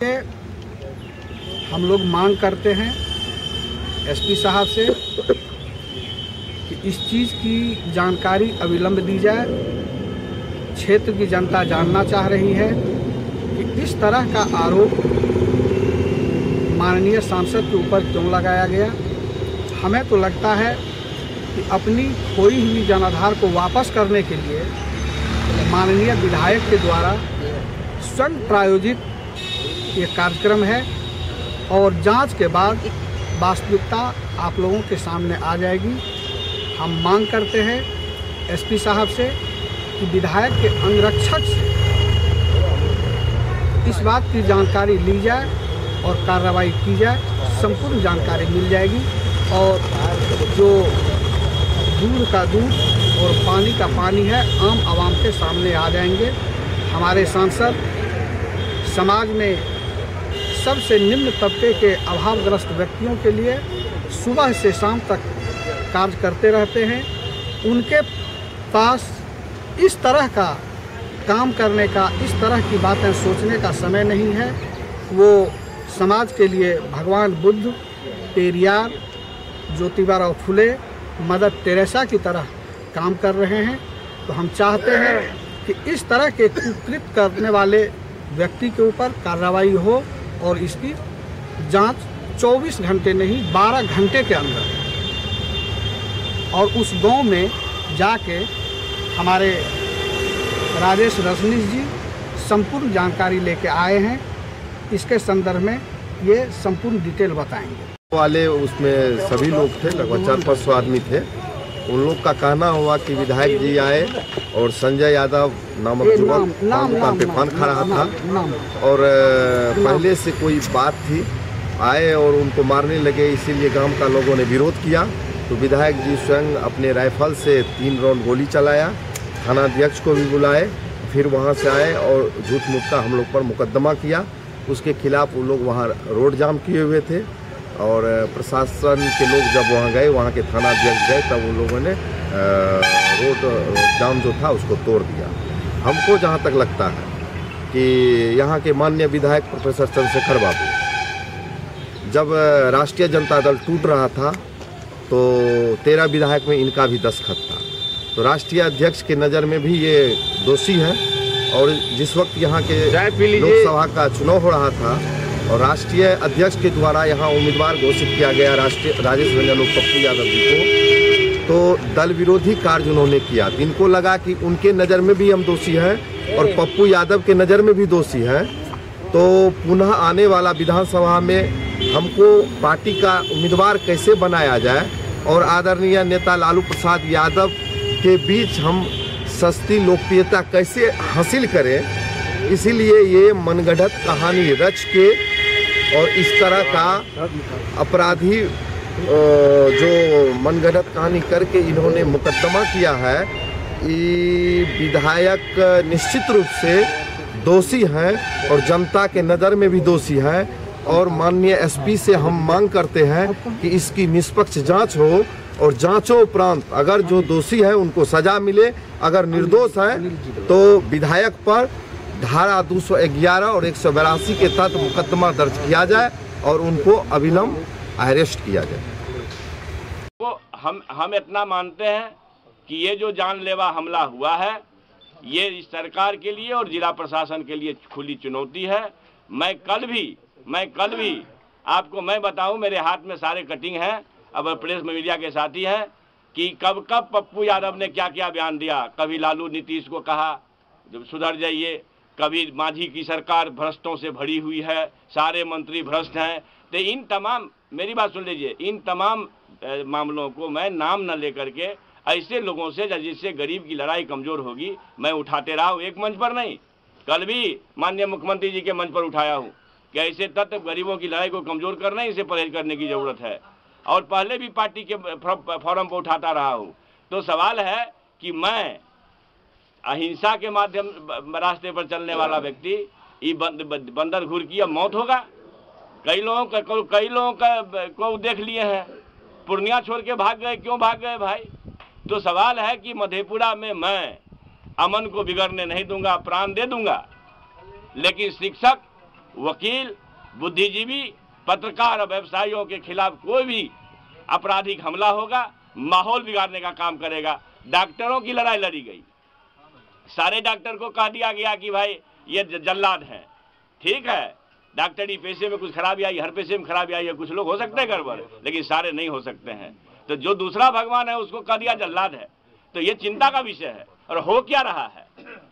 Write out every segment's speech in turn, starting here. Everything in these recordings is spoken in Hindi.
हम लोग मांग करते हैं एसपी साहब से कि इस चीज़ की जानकारी अविलंब दी जाए। क्षेत्र की जनता जानना चाह रही है कि इस तरह का आरोप माननीय सांसद के ऊपर क्यों लगाया गया। हमें तो लगता है कि अपनी खोई हुई जनाधार को वापस करने के लिए माननीय विधायक के द्वारा स्वयं प्रायोजित ये कार्यक्रम है और जांच के बाद वास्तविकता आप लोगों के सामने आ जाएगी। हम मांग करते हैं एसपी साहब से कि विधायक के अंगरक्षक से इस बात की जानकारी ली जाए और कार्रवाई की जाए। संपूर्ण जानकारी मिल जाएगी और जो दूध का दूध और पानी का पानी है आम आवाम के सामने आ जाएंगे। हमारे सांसद समाज में सबसे निम्न तबके के अभावग्रस्त व्यक्तियों के लिए सुबह से शाम तक कार्य करते रहते हैं। उनके पास इस तरह का काम करने का, इस तरह की बातें सोचने का समय नहीं है। वो समाज के लिए भगवान बुद्ध, पेरियार, ज्योतिबा फुले, मदर टेरेसा की तरह काम कर रहे हैं। तो हम चाहते हैं कि इस तरह के कुकृत करने वाले व्यक्ति के ऊपर कार्रवाई हो और इसकी जांच 24 घंटे नहीं 12 घंटे के अंदर। और उस गांव में जाके हमारे राजेश रजनीश जी संपूर्ण जानकारी लेके आए हैं। इसके संदर्भ में ये संपूर्ण डिटेल बताएंगे। वाले उसमें सभी लोग थे, लगभग 400-500 आदमी थे। उन लोग का कहना हुआ कि विधायक जी आए और संजय यादव नामक युवक दुकान पे पान खा रहा था और पहले से कोई बात थी, आए और उनको मारने लगे। इसीलिए गांव का लोगों ने विरोध किया तो विधायक जी स्वयं अपने राइफल से 3 राउंड गोली चलाया। थाना अध्यक्ष को भी बुलाए, फिर वहां से आए और झूठ मूठ का हम लोग पर मुकदमा किया। उसके खिलाफ वो लोग वहाँ रोड जाम किए हुए थे और प्रशासन के लोग जब वहाँ गए, वहाँ के थाना अध्यक्ष गए, तब उन लोगों ने रोड जाम जो था उसको तोड़ दिया। हमको जहाँ तक लगता है कि यहाँ के माननीय विधायक प्रोफेसर चंद्रशेखर बाबू, जब राष्ट्रीय जनता दल टूट रहा था तो 13 विधायक में इनका भी दस्तखत था। तो राष्ट्रीय अध्यक्ष के नज़र में भी ये दोषी है। और जिस वक्त यहाँ के लोकसभा का चुनाव हो रहा था और राष्ट्रीय अध्यक्ष के द्वारा यहाँ उम्मीदवार घोषित किया गया राजेश रंजन और पप्पू यादव जी को, तो दल विरोधी कार्य उन्होंने किया। इनको लगा कि उनके नज़र में भी हम दोषी हैं और पप्पू यादव के नज़र में भी दोषी हैं। तो पुनः आने वाला विधानसभा में हमको पार्टी का उम्मीदवार कैसे बनाया जाए और आदरणीय नेता लालू प्रसाद यादव के बीच हम सस्ती लोकप्रियता कैसे हासिल करें, इसीलिए ये मनगढ़ंत कहानी रच के और इस तरह का अपराधी जो मनगढ़ंत कहानी करके इन्होंने मुकदमा किया है। ये विधायक निश्चित रूप से दोषी हैं और जनता के नज़र में भी दोषी हैं। और माननीय एसपी से हम मांग करते हैं कि इसकी निष्पक्ष जांच हो और जांचों उपरांत अगर जो दोषी है उनको सजा मिले, अगर निर्दोष है तो विधायक पर धारा 211 और 182 के तहत मुकदमा दर्ज किया जाए और उनको अविलंब अरेस्ट किया जाए। तो हम इतना मानते हैं कि ये जो जानलेवा हमला हुआ है ये सरकार के लिए और जिला प्रशासन के लिए खुली चुनौती है। मैं कल भी आपको मैं बताऊं, मेरे हाथ में सारे कटिंग हैं, अब प्रेस मीडिया के साथी हैं, कि कब पप्पू यादव ने क्या क्या बयान दिया। कभी लालू नीतीश को कहा जब सुधर जाइए, कभी माझी की सरकार भ्रष्टों से भरी हुई है, सारे मंत्री भ्रष्ट हैं। तो इन तमाम, मेरी बात सुन लीजिए, इन तमाम मामलों को मैं नाम न लेकर के ऐसे लोगों से जिससे गरीब की लड़ाई कमज़ोर होगी मैं उठाते रहा हूँ। एक मंच पर नहीं, कल भी माननीय मुख्यमंत्री जी के मंच पर उठाया हूँ कि ऐसे तत्व गरीबों की लड़ाई को कमज़ोर करना, इसे परहेज करने की ज़रूरत है। और पहले भी पार्टी के फोरम पर उठाता रहा हूँ। तो सवाल है कि मैं अहिंसा के माध्यम रास्ते पर चलने वाला व्यक्ति, ये बंदर घूर की अब मौत होगा। कई लोगों को देख लिए हैं, पूर्णिया छोड़ के भाग गए। क्यों भाग गए भाई? तो सवाल है कि मधेपुरा में मैं अमन को बिगड़ने नहीं दूंगा, प्राण दे दूंगा, लेकिन शिक्षक वकील, बुद्धिजीवी, पत्रकार और व्यवसायियों के खिलाफ कोई भी आपराधिक हमला होगा, माहौल बिगाड़ने का काम करेगा। डॉक्टरों की लड़ाई लड़ी गई, सारे डॉक्टर को कह दिया गया कि भाई ये जल्लाद हैं। ठीक है, डॉक्टरी पेशे में कुछ खराबी आई, हर पेशे में खराबी आई है, कुछ लोग हो सकते हैं गड़बड़, लेकिन सारे नहीं हो सकते हैं। तो जो दूसरा भगवान है उसको कह दिया जल्लाद है, तो ये चिंता का विषय है। और हो क्या रहा है,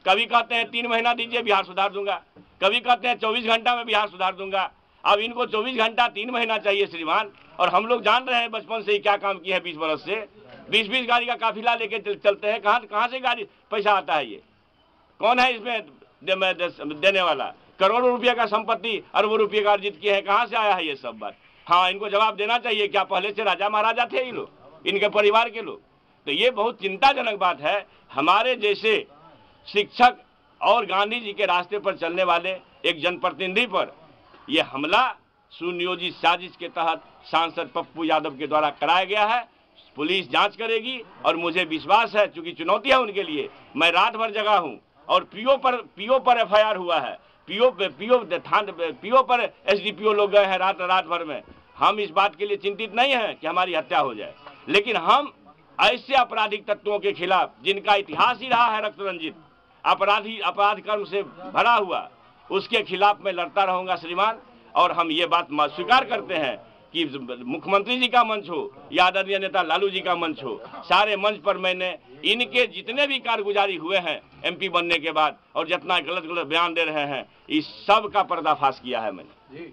कभी कहते हैं 3 महीना दीजिए बिहार सुधार दूंगा, कभी कहते हैं 24 घंटा में बिहार सुधार दूंगा। अब इनको 24 घंटा 3 महीना चाहिए श्रीमान। और हम लोग जान रहे हैं बचपन से ही क्या काम किया है 20 बरस से। 20-20 गाड़ी का काफिला लेके चलते हैं, कहाँ से गाड़ी पैसा आता है, ये कौन है इसमें देने वाला? करोड़ों रुपये का संपत्ति, अरबों रुपये का अर्जित किए हैं, कहाँ से आया है ये सब बात? हाँ, इनको जवाब देना चाहिए। क्या पहले से राजा महाराजा थे ये लोग, इनके परिवार के लोग? तो ये बहुत चिंताजनक बात है। हमारे जैसे शिक्षक और गांधी जी के रास्ते पर चलने वाले एक जनप्रतिनिधि पर यह हमला सुनियोजित साजिश के तहत सांसद पप्पू यादव के द्वारा कराया गया है। पुलिस जांच करेगी और मुझे विश्वास है, चूंकि चुनौती है उनके लिए, मैं रात भर जगा हूं और पीओ पर एफआईआर हुआ है, पीओ पर एसडीपीओ लोग गए हैं रात भर में। हम इस बात के लिए चिंतित नहीं हैं कि हमारी हत्या हो जाए, लेकिन हम ऐसे आपराधिक तत्वों के खिलाफ जिनका इतिहास ही रहा है रक्त रंजित, अपराध कर्म से भरा हुआ, उसके खिलाफ मैं लड़ता रहूंगा श्रीमान। और हम ये बात स्वीकार करते हैं कि मुख्यमंत्री जी का मंच हो या आदरणीय नेता लालू जी का मंच हो, सारे मंच पर मैंने इनके जितने भी कारगुजारी हुए हैं एमपी बनने के बाद और जितना गलत बयान दे रहे हैं, इस सब का पर्दाफाश किया है मैंने।